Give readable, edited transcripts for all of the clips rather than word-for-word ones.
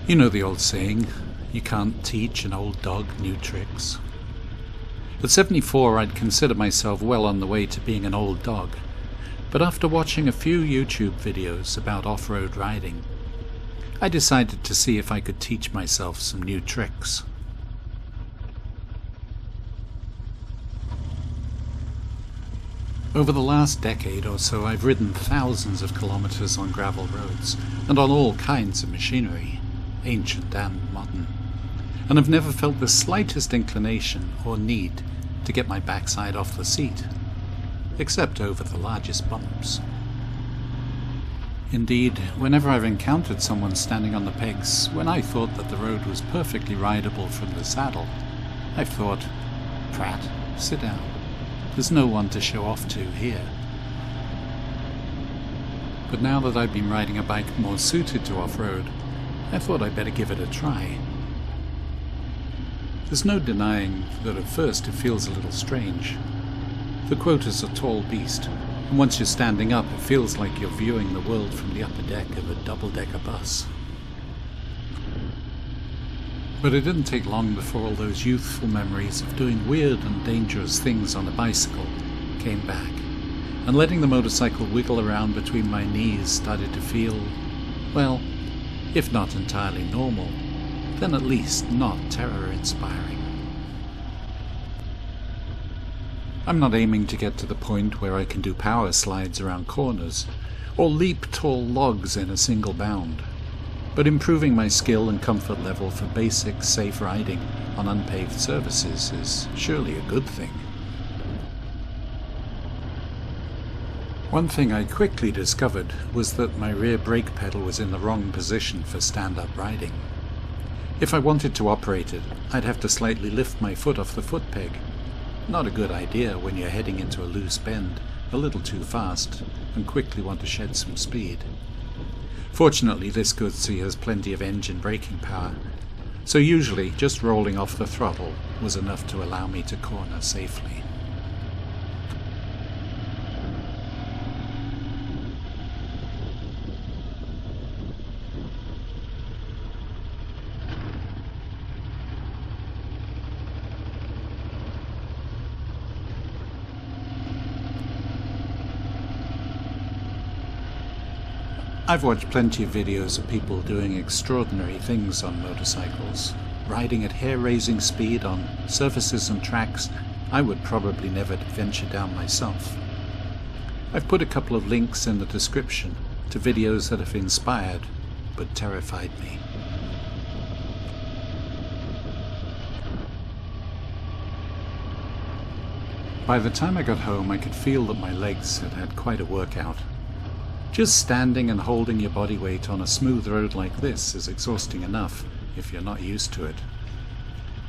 You know the old saying, you can't teach an old dog new tricks. At 74 I'd consider myself well on the way to being an old dog, but after watching a few YouTube videos about off-road riding, I decided to see if I could teach myself some new tricks. Over the last decade or so I've ridden thousands of kilometres on gravel roads and on all kinds of machinery, ancient and modern, and I've never felt the slightest inclination or need to get my backside off the seat, except over the largest bumps. Indeed, whenever I've encountered someone standing on the pegs when I thought that the road was perfectly rideable from the saddle, I've thought, "Prat, sit down. There's no one to show off to here." But now that I've been riding a bike more suited to off-road, I thought I'd better give it a try. There's no denying that at first it feels a little strange. The quota's a tall beast, and once you're standing up it feels like you're viewing the world from the upper deck of a double-decker bus. But it didn't take long before all those youthful memories of doing weird and dangerous things on a bicycle came back, and letting the motorcycle wiggle around between my knees started to feel, well, if not entirely normal, then at least not terror-inspiring. I'm not aiming to get to the point where I can do power slides around corners, or leap tall logs in a single bound, but improving my skill and comfort level for basic, safe riding on unpaved surfaces is surely a good thing. One thing I quickly discovered was that my rear brake pedal was in the wrong position for stand-up riding. If I wanted to operate it, I'd have to slightly lift my foot off the foot peg. Not a good idea when you're heading into a loose bend a little too fast and quickly want to shed some speed. Fortunately, this Guzzi has plenty of engine braking power, so usually just rolling off the throttle was enough to allow me to corner safely. I've watched plenty of videos of people doing extraordinary things on motorcycles, riding at hair-raising speed on surfaces and tracks I would probably never venture down myself. I've put a couple of links in the description to videos that have inspired but terrified me. By the time I got home, I could feel that my legs had had quite a workout. Just standing and holding your body weight on a smooth road like this is exhausting enough if you're not used to it.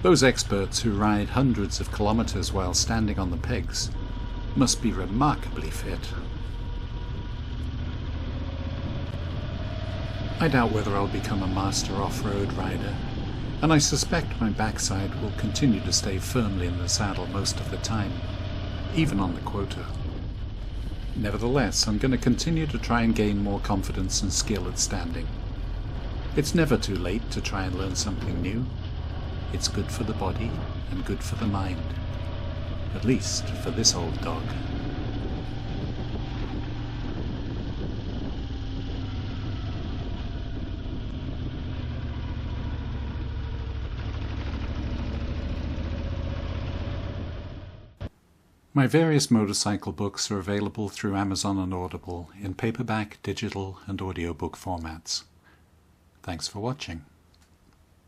Those experts who ride hundreds of kilometers while standing on the pegs must be remarkably fit. I doubt whether I'll become a master off-road rider, and I suspect my backside will continue to stay firmly in the saddle most of the time, even on the quota. Nevertheless, I'm going to continue to try and gain more confidence and skill at standing. It's never too late to try and learn something new. It's good for the body and good for the mind. At least for this old dog. My various motorcycle books are available through Amazon and Audible in paperback, digital, and audiobook formats. Thanks for watching.